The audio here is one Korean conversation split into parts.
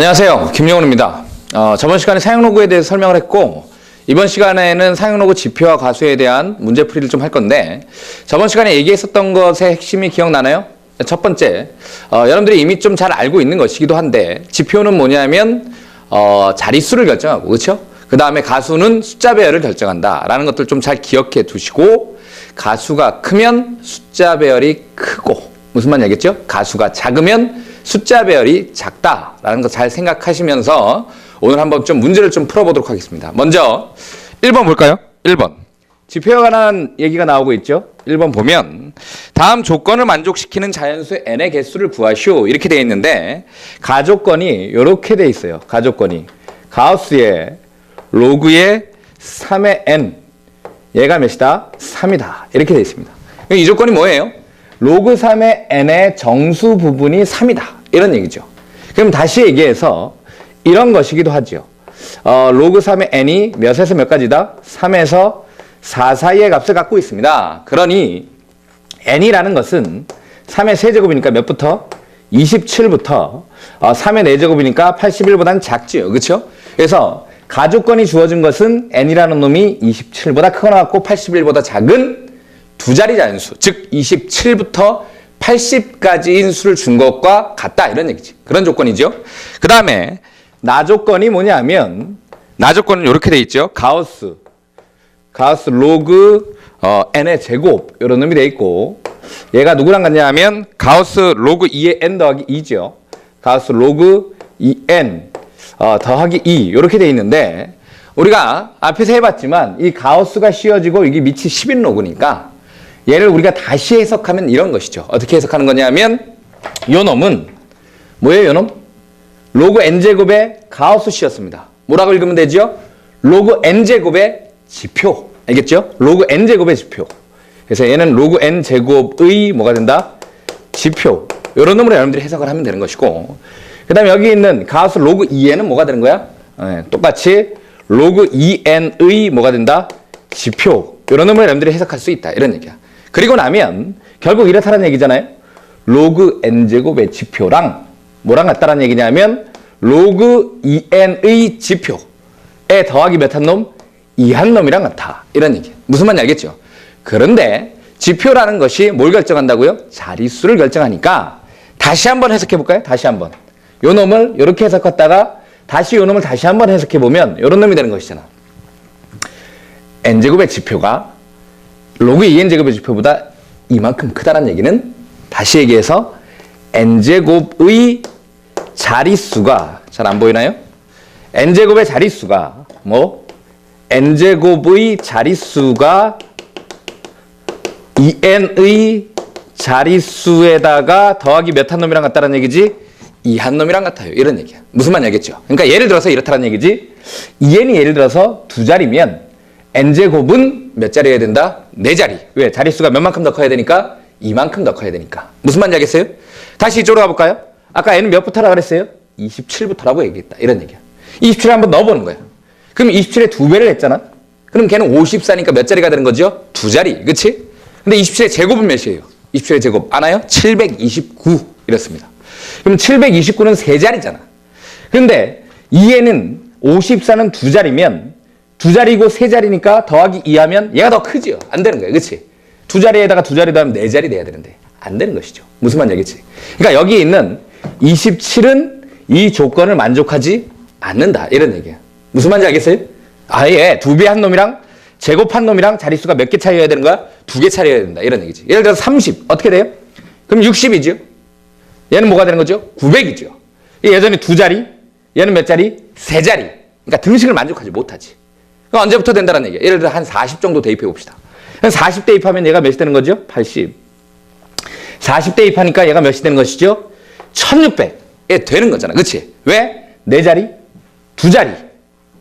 안녕하세요. 김영훈입니다. 저번 시간에 사용로그에 대해서 설명을 했고, 이번 시간에는 사용로그 지표와 가수에 대한 문제풀이를 좀 할 건데, 저번 시간에 얘기했었던 것의 핵심이 기억나나요? 첫 번째, 여러분들이 이미 좀 잘 알고 있는 것이기도 한데, 지표는 뭐냐면 자릿수를 결정하고, 그렇죠? 그 다음에 가수는 숫자 배열을 결정한다 라는 것들 좀 잘 기억해 두시고, 가수가 크면 숫자 배열이 크고, 무슨 말인지 알겠죠? 가수가 작으면 숫자 배열이 작다라는 거 잘 생각하시면서 오늘 한번 좀 문제를 좀 풀어보도록 하겠습니다. 먼저 1번 볼까요? 1번. 지표에 관한 얘기가 나오고 있죠. 1번 보면 다음 조건을 만족시키는 자연수의 n의 개수를 구하시오 이렇게 되어 있는데 가조건이 이렇게 되어 있어요. 가조건이 가우스의 로그의 3의 n 얘가 몇이다? 3이다 이렇게 되어 있습니다. 이 조건이 뭐예요? 로그 3의 n의 정수 부분이 3이다. 이런 얘기죠. 그럼 다시 얘기해서 이런 것이기도 하죠. 로그 3의 n이 몇에서 몇 가지다? 3에서 4 사이의 값을 갖고 있습니다. 그러니 n이라는 것은 3의 세제곱이니까 몇부터? 27부터 3의 4제곱이니까 81보다는 작지요. 그렇죠? 그래서 가조건이 주어진 것은 n이라는 놈이 27보다 크거나 같고 81보다 작은 두 자리 자연수, 즉 27부터 80까지인 수를 준 것과 같다 이런 얘기지. 그런 조건이죠. 그 다음에 나조건이 뭐냐면 나조건은 이렇게 돼 있죠. 가우스 로그 n의 제곱 이런 놈이 돼 있고 얘가 누구랑 같냐 하면 가우스 로그 2의 n 더하기 2죠. 가우스 로그 2n 더하기 2 이렇게 돼 있는데 우리가 앞에서 해봤지만 이 가우스가 씌워지고 이게 밑이 10인 로그니까 얘를 우리가 다시 해석하면 이런 것이죠. 어떻게 해석하는 거냐면 요 놈은 뭐예요? 요 놈? 로그 n제곱의 가우스 씌었습니다. 뭐라고 읽으면 되죠? 로그 n제곱의 지표. 알겠죠? 로그 n제곱의 지표. 그래서 얘는 로그 n제곱의 뭐가 된다? 지표. 요런 놈으로 여러분들이 해석을 하면 되는 것이고 그 다음에 여기 있는 가우스 로그 2n은 뭐가 되는 거야? 똑같이 로그 2n의 뭐가 된다? 지표. 요런 놈으로 여러분들이 해석할 수 있다. 이런 얘기야. 그리고 나면 결국 이렇다는 얘기잖아요. 로그 n제곱의 지표랑 뭐랑 같다는 얘기냐면 로그 2n의 지표에 더하기 몇 한 놈? 2한 놈이랑 같아. 이런 얘기. 무슨 말인지 알겠죠? 그런데 지표라는 것이 뭘 결정한다고요? 자릿수를 결정하니까 다시 한번 해석해 볼까요? 다시 한번. 요 놈을 이렇게 해석했다가 다시 요 놈을 다시 한번 해석해 보면 이런 놈이 되는 것이잖아. n제곱의 지표가 로그 2n제곱의 지표보다 이만큼 크다는 얘기는 다시 얘기해서 n제곱의 자릿수가 잘 안 보이나요? n제곱의 자릿수가 n제곱의 자릿수가 2n의 자릿수에다가 더하기 몇 한 놈이랑 같다는 얘기지? 2한 놈이랑 같아요. 이런 얘기야. 무슨 말인지 알겠죠? 그러니까 예를 들어서 이렇다는 얘기지. 2n이 예를 들어서 두 자리면 n제곱은 몇 자리여야 된다? 4자리. 왜? 자릿수가 몇만큼 더 커야 되니까? 이만큼 더 커야 되니까. 무슨 말인지 알겠어요? 다시 이쪽으로 가볼까요? 아까 n은 몇부터라 그랬어요? 27부터라고 얘기했다. 이런 얘기야. 27을 한번 넣어보는 거야. 그럼 27에 2배를 했잖아? 그럼 걔는 54니까 몇 자리가 되는 거죠? 2자리. 그치? 근데 27의 제곱은 몇이에요? 27의 제곱 아나요? 729 이렇습니다. 그럼 729는 3자리잖아. 근데 2에는 54는 2자리면 2자리고 3자리니까 더하기 2하면 얘가 더 크지요. 안 되는 거예요. 그치? 2자리에다가 2자리 더하면 4자리 돼야 되는데 안 되는 것이죠. 무슨 말인지 알겠지? 그러니까 여기 있는 27은 이 조건을 만족하지 않는다. 이런 얘기야. 무슨 말인지 알겠어요? 아예 2배 한 놈이랑 제곱한 놈이랑 자릿수가 몇 개 차이여야 되는 거야? 2개 차이여야 된다. 이런 얘기지. 예를 들어서 30 어떻게 돼요? 그럼 60이죠. 얘는 뭐가 되는 거죠? 900이죠. 예전에 2자리, 얘는 몇 자리? 3자리. 그러니까 등식을 만족하지 못하지. 그럼 언제부터 된다는 얘기야? 예를 들어 한 40 정도 대입해 봅시다. 40 대입하면 얘가 몇이 되는 거죠? 80. 40 대입하니까 얘가 몇이 되는 것이죠? 1600에 되는 거잖아. 그치? 왜? 4자리? 2자리.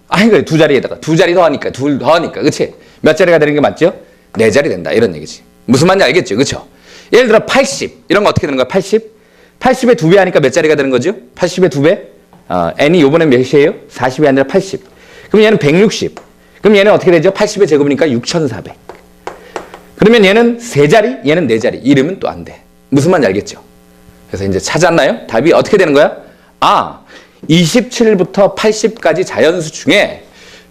아니, 그래. 2자리에다가 2자리 더하니까, 둘 더하니까. 그치? 몇 자리가 되는 게 맞죠? 4자리 된다. 이런 얘기지. 무슨 말인지 알겠죠? 그쵸? 예를 들어 80. 이런 거 어떻게 되는 거야? 80? 80에 2배 하니까 몇 자리가 되는 거죠? 80에 2배? n이 요번엔 몇이에요? 40이 아니라 80. 그럼 얘는 160. 그럼 얘는 어떻게 되죠? 80의 제곱이니까 6400. 그러면 얘는 3자리, 얘는 4자리. 이러면 또 안 돼. 무슨 말인지 알겠죠? 그래서 이제 찾았나요? 답이 어떻게 되는 거야? 아, 27부터 80까지 자연수 중에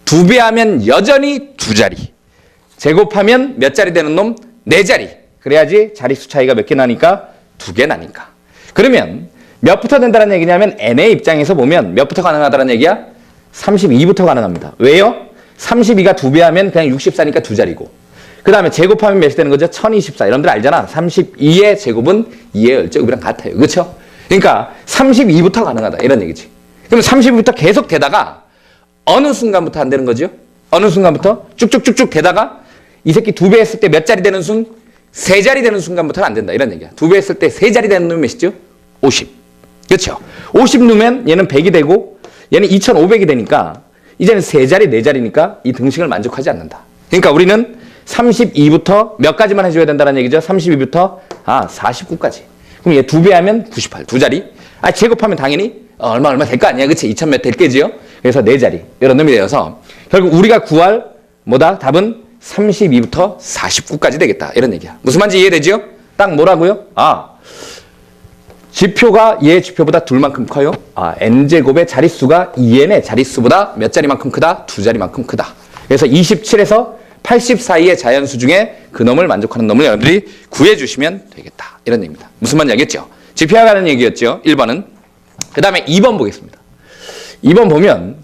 2배 하면 여전히 2자리. 제곱하면 몇 자리 되는 놈? 4자리. 그래야지 자릿수 차이가 몇 개 나니까? 2개 나니까. 그러면 몇부터 된다는 얘기냐면 n의 입장에서 보면 몇부터 가능하다는 얘기야? 32부터 가능합니다. 왜요? 32가 2배 하면 그냥 64니까 2자리고. 그 다음에 제곱하면 몇이 되는 거죠? 1024. 여러분들 알잖아. 32의 제곱은 2의 열제곱이랑 같아요. 그렇죠? 그러니까 32부터 가능하다. 이런 얘기지. 그럼 32부터 계속 되다가 어느 순간부터 안 되는 거죠? 어느 순간부터 쭉쭉쭉쭉 되다가 이 새끼 2배 했을 때 몇 자리 되는 순? 3자리 되는 순간부터는 안 된다. 이런 얘기야. 2배 했을 때 3자리 되는 놈이 몇이죠? 50. 그렇죠? 50 넣으면 얘는 100이 되고 얘는 2500이 되니까 이제는 3자리, 4자리니까 이 등식을 만족하지 않는다. 그러니까 우리는 32부터 몇 가지만 해줘야 된다는 얘기죠? 32부터 49까지. 그럼 얘 2배 하면 98, 2자리. 제곱하면 당연히 얼마 될 거 아니야. 그치? 2000몇 될 게지요? 그래서 4자리. 이런 놈이 되어서 결국 우리가 구할 뭐다? 답은 32부터 49까지 되겠다. 이런 얘기야. 무슨 말인지 이해되죠? 딱 뭐라고요? 지표가 얘 지표보다 2만큼 커요. n제곱의 자릿수가 2n의 자릿수보다 몇 자리만큼 크다? 2자리만큼 크다. 그래서 27에서 80 사이의 자연수 중에 그 놈을 만족하는 놈을 여러분들이 구해주시면 되겠다. 이런 얘기입니다. 무슨 말인지 알겠죠? 지표가 가는 얘기였죠. 1번은. 그 다음에 2번 보겠습니다. 2번 보면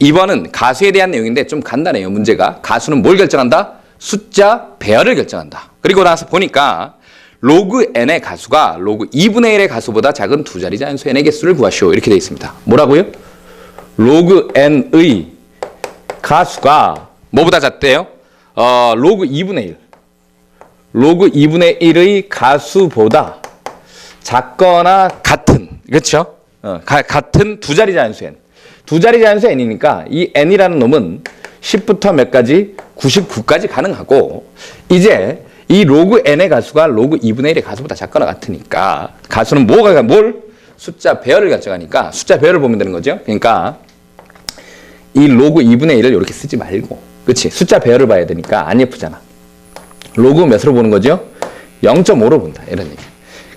2번은 가수에 대한 내용인데 좀 간단해요. 문제가. 가수는 뭘 결정한다? 숫자 배열을 결정한다. 그리고 나서 보니까 로그 n의 가수가 로그 2분의 1의 가수보다 작은 2자리 자연수 n의 개수를 구하시오. 이렇게 되어 있습니다. 뭐라고요? 로그 n의 가수가 뭐보다 작대요? 로그 2분의 1. 로그 2분의 1의 가수보다 작거나 같은, 그렇죠? 같은 2자리 자연수 n. 2자리 자연수 n이니까 이 n이라는 놈은 10부터 몇 가지? 99까지 가능하고 이제 이 로그 n의 가수가 로그 2분의 1의 가수보다 작거나 같으니까 가수는 뭘? 숫자 배열을 결정하니까 숫자 배열을 보면 되는 거죠. 그러니까 이 로그 2분의 1을 이렇게 쓰지 말고 그치? 숫자 배열을 봐야 되니까 안 예쁘잖아. 로그 몇으로 보는 거죠? 0.5로 본다. 이런 얘기.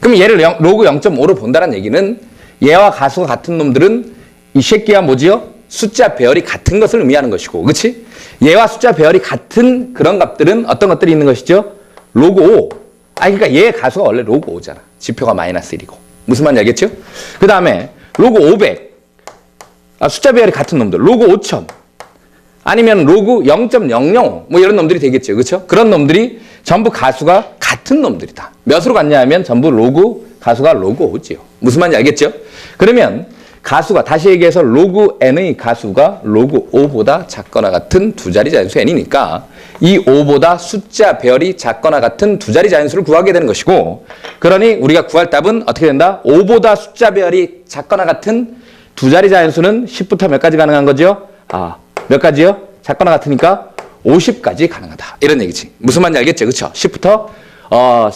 그럼 얘를 로그 0.5로 본다는 얘기는 얘와 가수가 같은 놈들은 이 새끼와 뭐지요? 숫자 배열이 같은 것을 의미하는 것이고 그치? 얘와 숫자 배열이 같은 그런 값들은 어떤 것들이 있는 것이죠? 로그 5. 그러니까 얘의 가수가 원래 로그 5잖아. 지표가 마이너스 1이고. 무슨 말인지 알겠죠? 그 다음에 로그 500. 숫자 배열이 같은 놈들. 로그 5000. 아니면 로그 0.005. 뭐 이런 놈들이 되겠죠. 그렇죠? 그런 놈들이 전부 가수가 같은 놈들이다. 몇으로 같냐 하면 전부 로그 가수가 로그 5지요. 무슨 말인지 알겠죠? 그러면 가수가 다시 얘기해서 로그 n의 가수가 로그 5보다 작거나 같은 2자리 자연수 n이니까 이 5보다 숫자 배열이 작거나 같은 2자리 자연수를 구하게 되는 것이고 그러니 우리가 구할 답은 어떻게 된다? 5보다 숫자 배열이 작거나 같은 2자리 자연수는 10부터 몇 가지 가능한 거죠? 몇 가지요? 작거나 같으니까 50까지 가능하다. 이런 얘기지. 무슨 말인지 알겠죠? 그렇죠? 10부터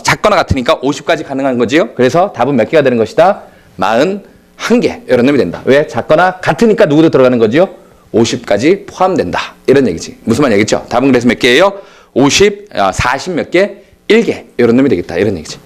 작거나 같으니까 50까지 가능한 거지요. 그래서 답은 몇 개가 되는 것이다? 41개. 이런 놈이 된다. 왜? 작거나 같으니까 누구도 들어가는 거지요? 50까지 포함된다. 이런 얘기지. 무슨 말인지 알겠죠? 답은 그래서 몇 개예요? 50, 40 몇 개? 1개. 이런 놈이 되겠다. 이런 얘기지.